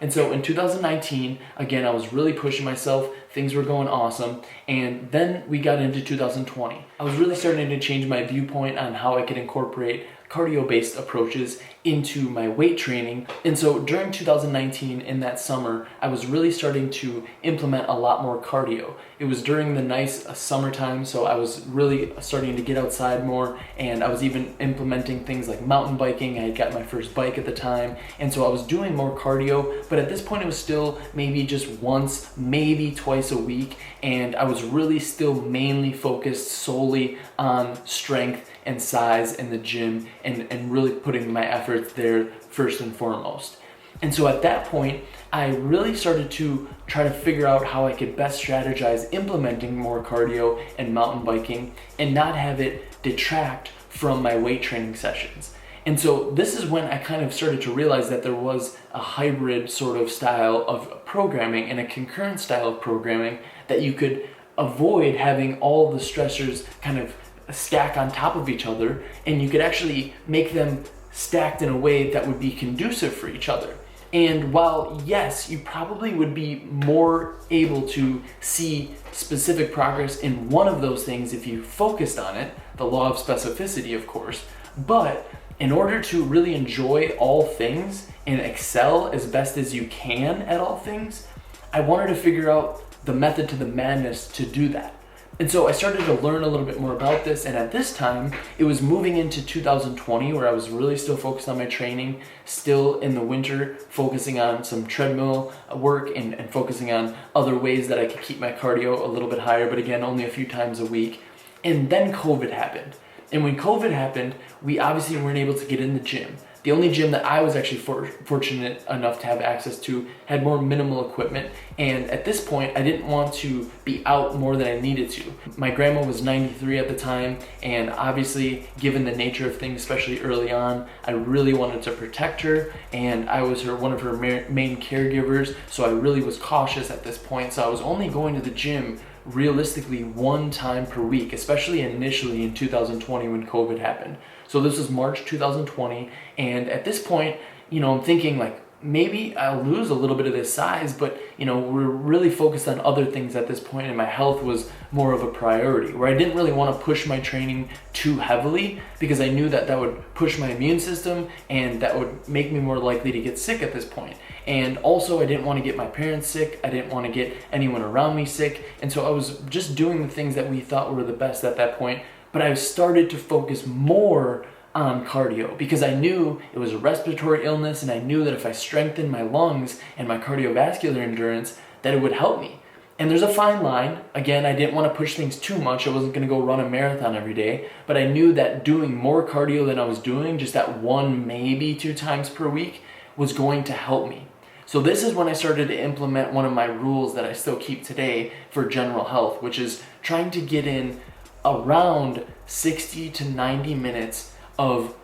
And so in 2019, again, I was really pushing myself, things were going awesome, and then we got into 2020. I was really starting to change my viewpoint on how I could incorporate cardio-based approaches into my weight training. And so during 2019, in that summer, I was really starting to implement a lot more cardio. It was during the nice summertime, so I was really starting to get outside more, and I was even implementing things like mountain biking. I had got my first bike at the time, and so I was doing more cardio, but at this point it was still maybe just once, maybe twice a week, and I was really still mainly focused solely on strength and size in the gym, and really putting my efforts there first and foremost. And so at that point, I really started to try to figure out how I could best strategize implementing more cardio and mountain biking and not have it detract from my weight training sessions. And so this is when I kind of started to realize that there was a hybrid sort of style of programming and a concurrent style of programming that you could avoid having all the stressors kind of stack on top of each other, and you could actually make them stacked in a way that would be conducive for each other. And while yes, you probably would be more able to see specific progress in one of those things if you focused on it, the law of specificity of course, but in order to really enjoy all things and excel as best as you can at all things, I wanted to figure out the method to the madness to do that. And so I started to learn a little bit more about this, and at this time, it was moving into 2020 where I was really still focused on my training, still in the winter, focusing on some treadmill work and focusing on other ways that I could keep my cardio a little bit higher, but again, only a few times a week. And then COVID happened. And when COVID happened, we obviously weren't able to get in the gym. The only gym that I was actually fortunate enough to have access to had more minimal equipment, and at this point I didn't want to be out more than I needed to. My grandma was 93 at the time, and obviously given the nature of things, especially early on, I really wanted to protect her, and I was one of her main caregivers, so I really was cautious at this point. So I was only going to the gym realistically one time per week, especially initially in 2020 when COVID happened. So this was March 2020, and at this point, I'm thinking like, maybe I'll lose a little bit of this size, but we're really focused on other things at this point, and my health was more of a priority, where I didn't really want to push my training too heavily because I knew that would push my immune system and that would make me more likely to get sick at this point. And also I didn't want to get my parents sick, I didn't want to get anyone around me sick, and so I was just doing the things that we thought were the best at that point, but I started to focus more on cardio because I knew it was a respiratory illness, and I knew that if I strengthened my lungs and my cardiovascular endurance, that it would help me. And there's a fine line. Again, I didn't want to push things too much. I wasn't going to go run a marathon every day, but I knew that doing more cardio than I was doing, just that one, maybe 2 times per week, was going to help me. So this is when I started to implement one of my rules that I still keep today for general health, which is trying to get in around 60 to 90 minutes of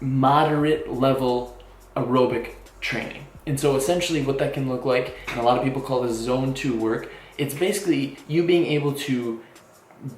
moderate level aerobic training. And so essentially what that can look like, and a lot of people call this zone 2 work, it's basically you being able to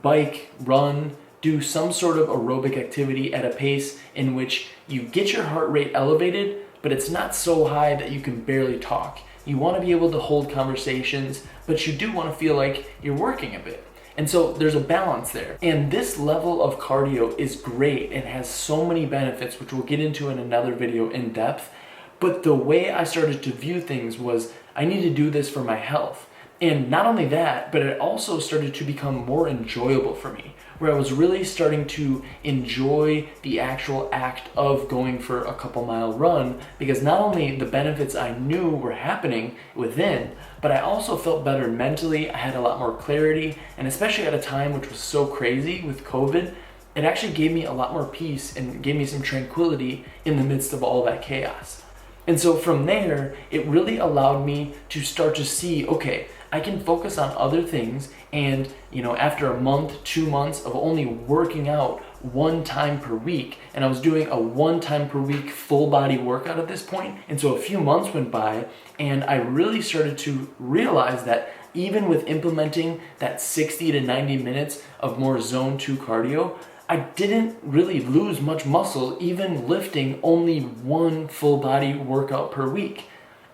bike, run, do some sort of aerobic activity at a pace in which you get your heart rate elevated, but it's not so high that you can barely talk. You want to be able to hold conversations, but you do want to feel like you're working a bit. And so there's a balance there. And this level of cardio is great and has so many benefits, which we'll get into in another video in depth. But the way I started to view things was I need to do this for my health. And not only that, but it also started to become more enjoyable for me, where I was really starting to enjoy the actual act of going for a couple mile run, because not only the benefits I knew were happening within, but I also felt better mentally. I had a lot more clarity, and especially at a time which was so crazy with COVID, it actually gave me a lot more peace and gave me some tranquility in the midst of all that chaos. And so from there, it really allowed me to start to see, okay, I can focus on other things, and after a month, 2 months of only working out 1 time per week, and I was doing a 1 time per week full body workout at this point, and so a few months went by, and I really started to realize that even with implementing that 60 to 90 minutes of more zone 2 cardio, I didn't really lose much muscle even lifting only 1 full body workout per week.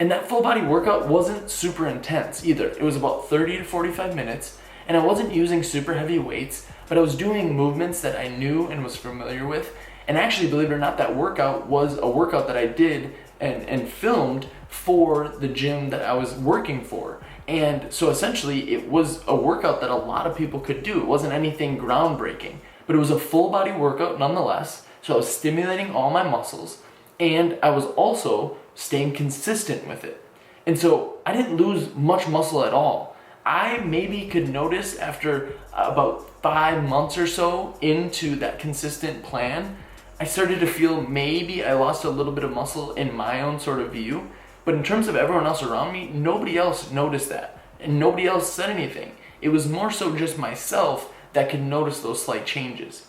And that full body workout wasn't super intense either. It was about 30 to 45 minutes, and I wasn't using super heavy weights, but I was doing movements that I knew and was familiar with. And actually, believe it or not, that workout was a workout that I did and filmed for the gym that I was working for. And so essentially it was a workout that a lot of people could do. It wasn't anything groundbreaking, but it was a full body workout nonetheless. So I was stimulating all my muscles, and I was also staying consistent with it. And so I didn't lose much muscle at all. I maybe could notice after about 5 months or so into that consistent plan, I started to feel maybe I lost a little bit of muscle in my own sort of view. But in terms of everyone else around me, nobody else noticed that, and nobody else said anything. It was more so just myself that could notice those slight changes.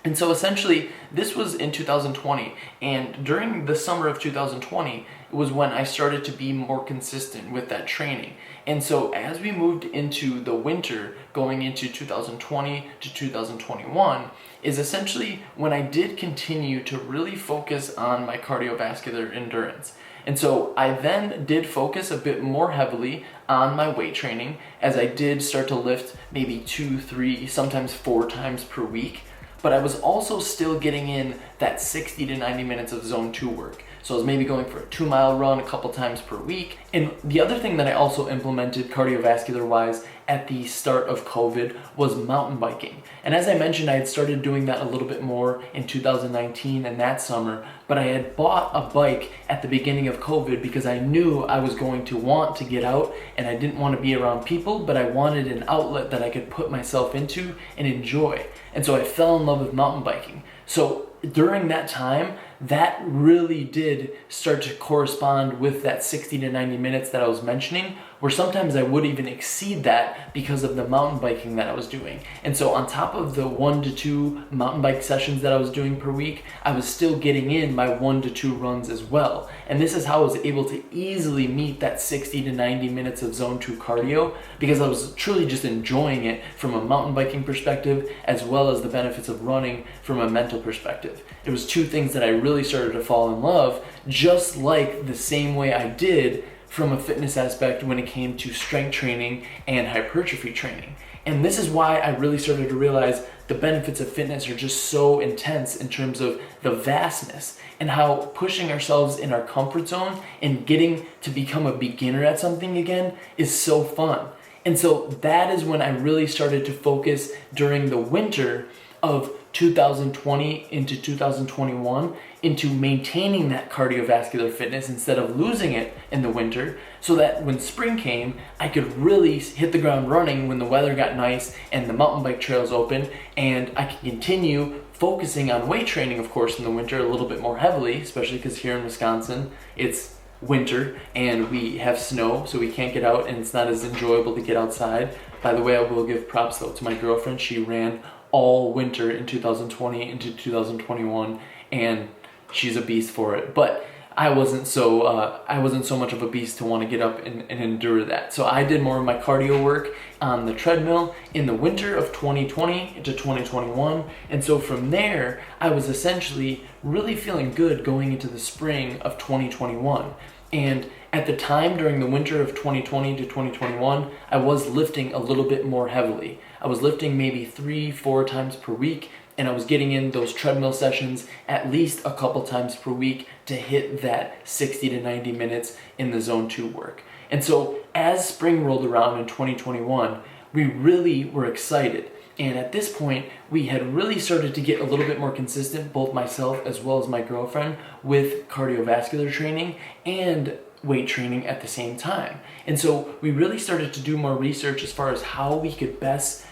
And so essentially, this was in 2020, and during the summer of 2020, it was when I started to be more consistent with that training. And so as we moved into the winter, going into 2020 to 2021, is essentially when I did continue to really focus on my cardiovascular endurance. And so I then did focus a bit more heavily on my weight training, as I did start to lift maybe 2, 3, sometimes 4 times per week. But I was also still getting in that 60 to 90 minutes of zone 2 work. So I was maybe going for a 2-mile run a couple times per week. And the other thing that I also implemented cardiovascular wise at the start of COVID was mountain biking. And as I mentioned, I had started doing that a little bit more in 2019 and that summer, but I had bought a bike at the beginning of COVID because I knew I was going to want to get out, and I didn't want to be around people, but I wanted an outlet that I could put myself into and enjoy. And so I fell in love with mountain biking. So during that time, that really did start to correspond with that 60 to 90 minutes that I was mentioning, where sometimes I would even exceed that because of the mountain biking that I was doing. And so on top of the 1 to 2 mountain bike sessions that I was doing per week, I was still getting in my 1 to 2 runs as well. And this is how I was able to easily meet that 60 to 90 minutes of zone 2 cardio, because I was truly just enjoying it from a mountain biking perspective, as well as the benefits of running from a mental perspective. It was two things that I really started to fall in love, just like the same way I did from a fitness aspect when it came to strength training and hypertrophy training. And this is why I really started to realize the benefits of fitness are just so intense in terms of the vastness, and how pushing ourselves in our comfort zone and getting to become a beginner at something again is so fun. And so that is when I really started to focus during the winter of 2020 into 2021 into maintaining that cardiovascular fitness instead of losing it in the winter, so that when spring came, I could really hit the ground running when the weather got nice and the mountain bike trails open, and I could continue focusing on weight training, of course, in the winter a little bit more heavily, especially because here in Wisconsin, it's winter and we have snow, so we can't get out and it's not as enjoyable to get outside. By the way, I will give props though to my girlfriend. She ran all winter in 2020 into 2021, and she's a beast for it. But I wasn't so much of a beast to want to get up and endure that. So I did more of my cardio work on the treadmill in the winter of 2020 into 2021. And so from there, I was essentially really feeling good going into the spring of 2021. And at the time, during the winter of 2020 to 2021, I was lifting a little bit more heavily. I was lifting maybe 3-4 times per week, and I was getting in those treadmill sessions at least a couple times per week to hit that 60 to 90 minutes in the zone 2 work. And so as spring rolled around in 2021, we really were excited. And at this point, we had really started to get a little bit more consistent, both myself as well as my girlfriend, with cardiovascular training and weight training at the same time. And so we really started to do more research as far as how we could best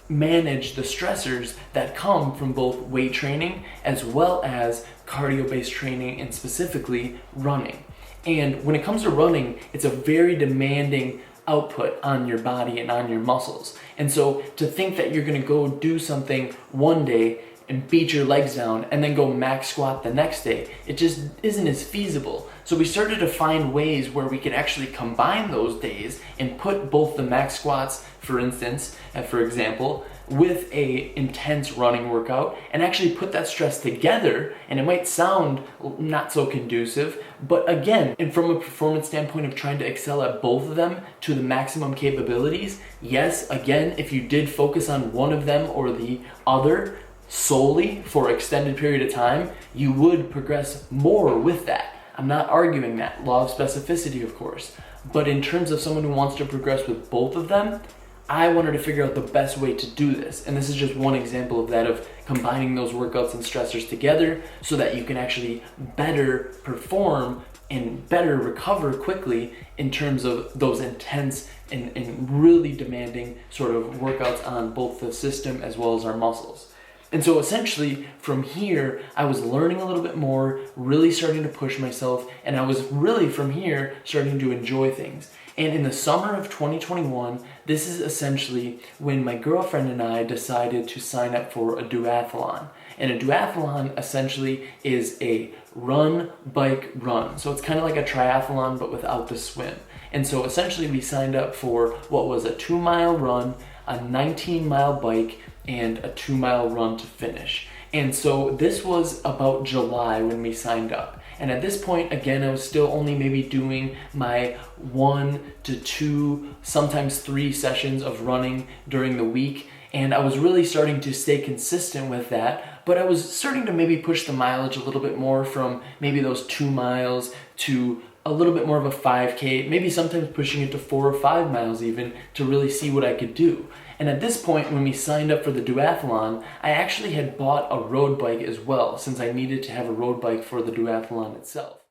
manage the stressors that come from both weight training as well as cardio-based training, and specifically running. And when it comes to running, it's a very demanding output on your body and on your muscles. And so to think that you're gonna go do something one day and beat your legs down and then go max squat the next day, it just isn't as feasible. So we started to find ways where we could actually combine those days and put both the max squats, for instance, and for example, with a intense running workout and actually put that stress together. And it might sound not so conducive, but again, and from a performance standpoint of trying to excel at both of them to the maximum capabilities, yes, again, if you did focus on one of them or the other solely for an extended period of time, you would progress more with that. I'm not arguing that. Law of specificity, of course. But in terms of someone who wants to progress with both of them, I wanted to figure out the best way to do this. And this is just one example of that, of combining those workouts and stressors together so that you can actually better perform and better recover quickly in terms of those intense and really demanding sort of workouts on both the system as well as our muscles. And so essentially from here, I was learning a little bit more, really starting to push myself, and I was really from here starting to enjoy things. And in the summer of 2021, this is essentially when my girlfriend and I decided to sign up for a duathlon. And a duathlon essentially is a run, bike, run. So it's kind of like a triathlon, but without the swim. And so essentially we signed up for what was a 2-mile run, a 19-mile bike, and a 2-mile run to finish. And so this was about July when we signed up. And at this point, again, I was still only maybe doing my 1 to 2, sometimes 3 sessions of running during the week. And I was really starting to stay consistent with that, but I was starting to maybe push the mileage a little bit more from maybe those 2 miles to a little bit more of a 5K, maybe sometimes pushing it to 4 or 5 miles even to really see what I could do. And at this point, when we signed up for the duathlon, I actually had bought a road bike as well, since I needed to have a road bike for the duathlon itself.